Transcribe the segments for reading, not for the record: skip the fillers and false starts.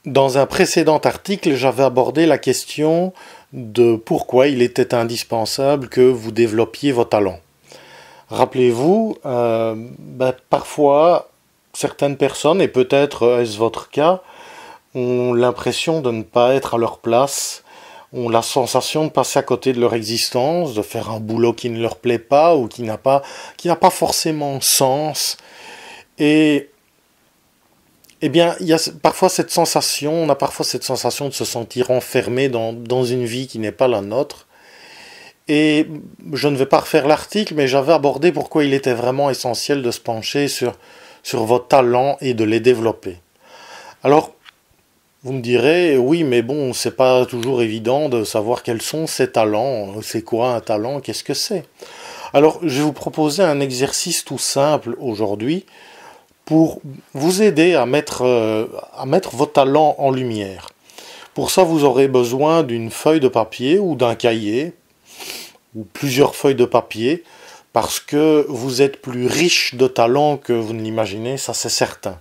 Dans un précédent article, j'avais abordé la question de pourquoi il était indispensable que vous développiez vos talents. Rappelez-vous, parfois, certaines personnes, et peut-être est-ce votre cas, ont l'impression de ne pas être à leur place, ont la sensation de passer à côté de leur existence, de faire un boulot qui ne leur plaît pas ou qui n'a pas forcément sens. Et eh bien, il y a parfois cette sensation, on a parfois cette sensation de se sentir enfermé dans une vie qui n'est pas la nôtre. Et je ne vais pas refaire l'article, mais j'avais abordé pourquoi il était vraiment essentiel de se pencher sur vos talents et de les développer. Alors, vous me direz, oui, mais bon, c'est pas toujours évident de savoir quels sont ces talents. C'est quoi un talent? Qu'est-ce que c'est? Alors, je vais vous proposer un exercice tout simple aujourd'hui pour vous aider à mettre vos talents en lumière. Pour ça, vous aurez besoin d'une feuille de papier ou d'un cahier, ou plusieurs feuilles de papier, parce que vous êtes plus riche de talents que vous ne l'imaginez, ça c'est certain.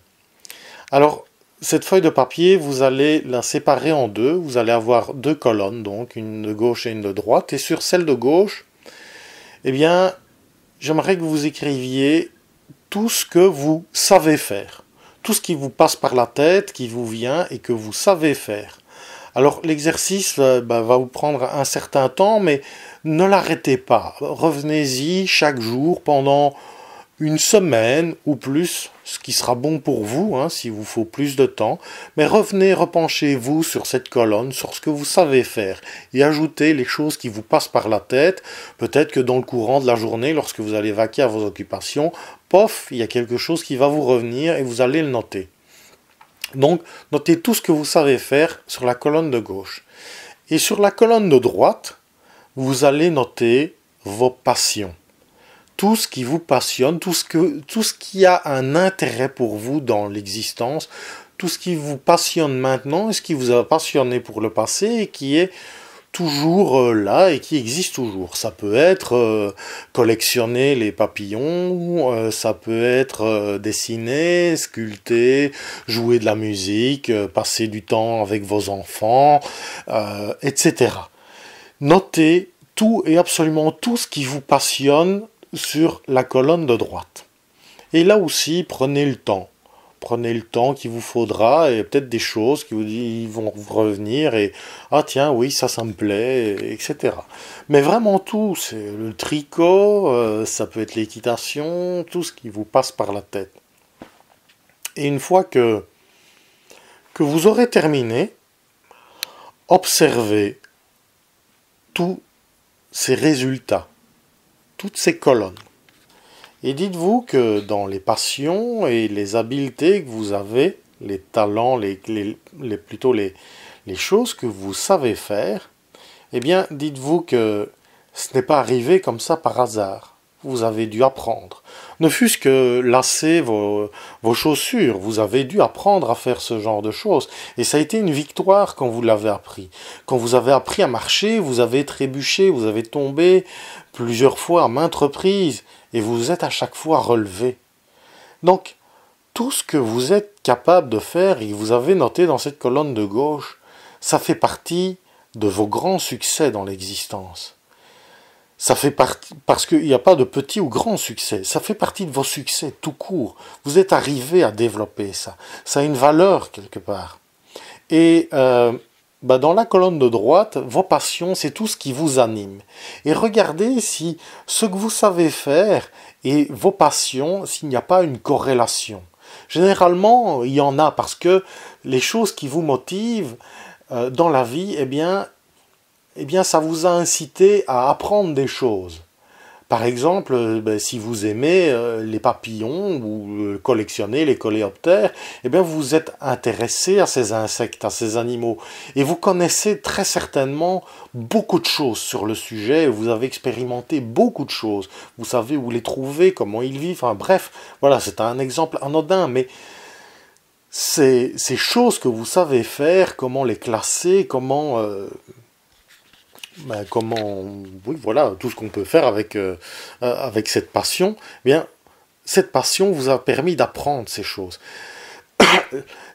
Alors, cette feuille de papier, vous allez la séparer en deux, vous allez avoir deux colonnes, donc une de gauche et une de droite, et sur celle de gauche, eh bien, j'aimerais que vous écriviez tout ce que vous savez faire, tout ce qui vous passe par la tête, qui vous vient et que vous savez faire. Alors l'exercice va vous prendre un certain temps, mais ne l'arrêtez pas. Revenez-y chaque jour pendant une semaine ou plus, ce qui sera bon pour vous, s'il vous faut plus de temps. Mais revenez, repenchez-vous sur cette colonne, sur ce que vous savez faire, et ajoutez les choses qui vous passent par la tête. Peut-être que dans le courant de la journée, lorsque vous allez vaquer à vos occupations, pof, il y a quelque chose qui va vous revenir et vous allez le noter. Donc, notez tout ce que vous savez faire sur la colonne de gauche. Et sur la colonne de droite, vous allez noter vos passions. Tout ce qui vous passionne, tout ce qui a un intérêt pour vous dans l'existence, tout ce qui vous passionne maintenant et ce qui vous a passionné pour le passé et qui est toujours là et qui existe toujours. Ça peut être collectionner les papillons, ça peut être dessiner, sculpter, jouer de la musique, passer du temps avec vos enfants, etc. Notez tout et absolument tout ce qui vous passionne sur la colonne de droite. Et là aussi, prenez le temps. Prenez le temps qu'il vous faudra et peut-être des choses qui vont vous revenir et ah tiens oui ça me plaît, etc. Mais vraiment tout, c'est le tricot, ça peut être l'équitation, tout ce qui vous passe par la tête. Et une fois que vous aurez terminé, observez tous ces résultats, toutes ces colonnes. Et dites-vous que dans les passions et les habiletés que vous avez, les talents, plutôt les choses que vous savez faire, eh bien, dites-vous que ce n'est pas arrivé comme ça par hasard. Vous avez dû apprendre. Ne fût-ce que lasser vos chaussures, vous avez dû apprendre à faire ce genre de choses. Et ça a été une victoire quand vous l'avez appris. Quand vous avez appris à marcher, vous avez trébuché, vous avez tombé plusieurs fois à maintes reprises, et vous vous êtes à chaque fois relevé. Donc, tout ce que vous êtes capable de faire et que vous avez noté dans cette colonne de gauche, ça fait partie de vos grands succès dans l'existence. Ça fait partie, parce qu'il n'y a pas de petit ou grand succès, ça fait partie de vos succès tout court. Vous êtes arrivé à développer ça. Ça a une valeur quelque part. Et dans la colonne de droite, vos passions, c'est tout ce qui vous anime. Et regardez si ce que vous savez faire et vos passions, s'il n'y a pas une corrélation. Généralement, il y en a parce que les choses qui vous motivent dans la vie, eh bien, ça vous a incité à apprendre des choses. Par exemple, si vous aimez les papillons ou collectionnez les coléoptères, eh bien vous vous êtes intéressé à ces insectes, à ces animaux. Et vous connaissez très certainement beaucoup de choses sur le sujet, vous avez expérimenté beaucoup de choses. Vous savez où les trouver, comment ils vivent, enfin bref, voilà, c'est un exemple anodin, mais ces choses que vous savez faire, comment les classer, oui, voilà, tout ce qu'on peut faire avec cette passion, eh bien, cette passion vous a permis d'apprendre ces choses.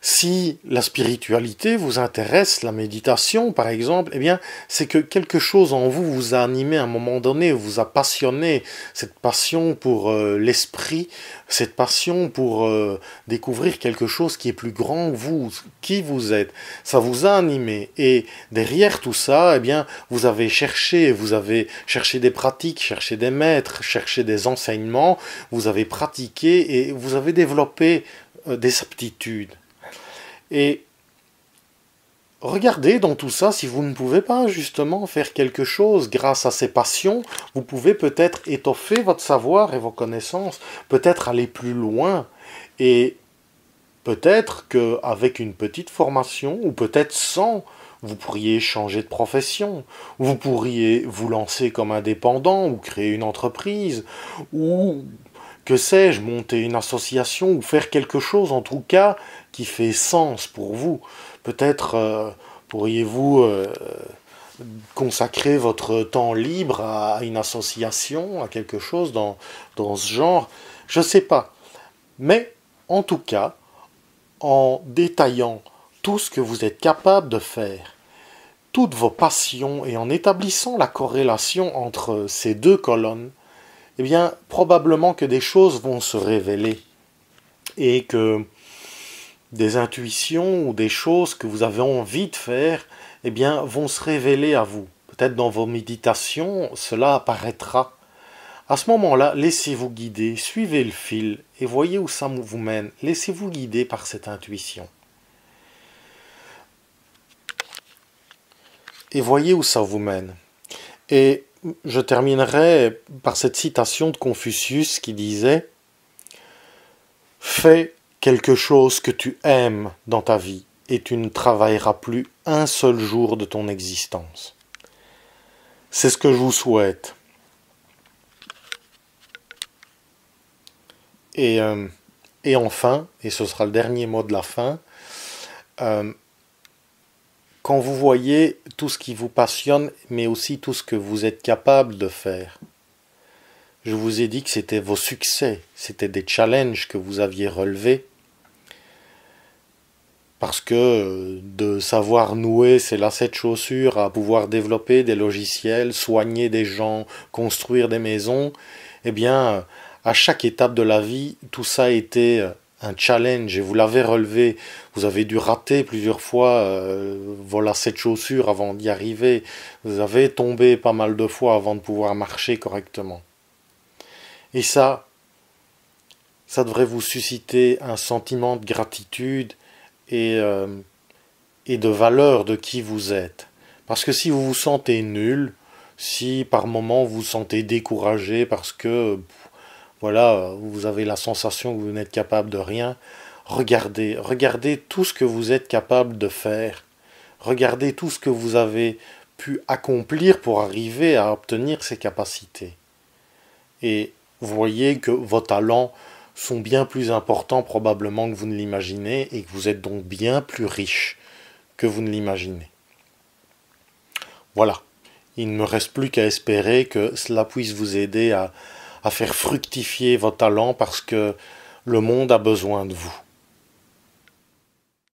Si la spiritualité vous intéresse, la méditation par exemple, eh bien c'est que quelque chose en vous vous a animé à un moment donné, vous a passionné, cette passion pour l'esprit, cette passion pour découvrir quelque chose qui est plus grand que vous, qui vous êtes. Ça vous a animé et derrière tout ça, eh bien vous avez cherché des pratiques, cherché des maîtres, cherché des enseignements, vous avez pratiqué et vous avez développé des aptitudes. Et regardez dans tout ça si vous ne pouvez pas justement faire quelque chose grâce à ces passions, vous pouvez peut-être étoffer votre savoir et vos connaissances, peut-être aller plus loin et peut-être qu'avec une petite formation ou peut-être sans, vous pourriez changer de profession, vous pourriez vous lancer comme indépendant ou créer une entreprise ou que sais-je, monter une association ou faire quelque chose en tout cas qui fait sens pour vous. Peut-être pourriez-vous consacrer votre temps libre à une association, à quelque chose dans ce genre. Je ne sais pas. Mais en tout cas, en détaillant tout ce que vous êtes capable de faire, toutes vos passions et en établissant la corrélation entre ces deux colonnes, eh bien, probablement que des choses vont se révéler et que des intuitions ou des choses que vous avez envie de faire, eh bien, vont se révéler à vous. Peut-être dans vos méditations, cela apparaîtra. À ce moment-là, laissez-vous guider, suivez le fil et voyez où ça vous mène. Laissez-vous guider par cette intuition. Et voyez où ça vous mène. Et je terminerai par cette citation de Confucius qui disait « Fais quelque chose que tu aimes dans ta vie et tu ne travailleras plus un seul jour de ton existence. » C'est ce que je vous souhaite. Et enfin, et ce sera le dernier mot de la fin, quand vous voyez tout ce qui vous passionne, mais aussi tout ce que vous êtes capable de faire, je vous ai dit que c'était vos succès, c'était des challenges que vous aviez relevés, parce que de savoir nouer ses lacets de chaussures à pouvoir développer des logiciels, soigner des gens, construire des maisons, eh bien, à chaque étape de la vie, tout ça a été un challenge et vous l'avez relevé. Vous avez dû rater plusieurs fois vos lacets de chaussures avant d'y arriver. Vous avez tombé pas mal de fois avant de pouvoir marcher correctement. Et ça devrait vous susciter un sentiment de gratitude et de valeur de qui vous êtes. Parce que si vous vous sentez nul, si par moments vous vous sentez découragé parce que voilà, vous avez la sensation que vous n'êtes capable de rien, regardez tout ce que vous êtes capable de faire. Regardez tout ce que vous avez pu accomplir pour arriver à obtenir ces capacités. Et voyez que vos talents sont bien plus importants probablement que vous ne l'imaginez et que vous êtes donc bien plus riche que vous ne l'imaginez. Voilà, il ne me reste plus qu'à espérer que cela puisse vous aider à faire fructifier vos talents parce que le monde a besoin de vous.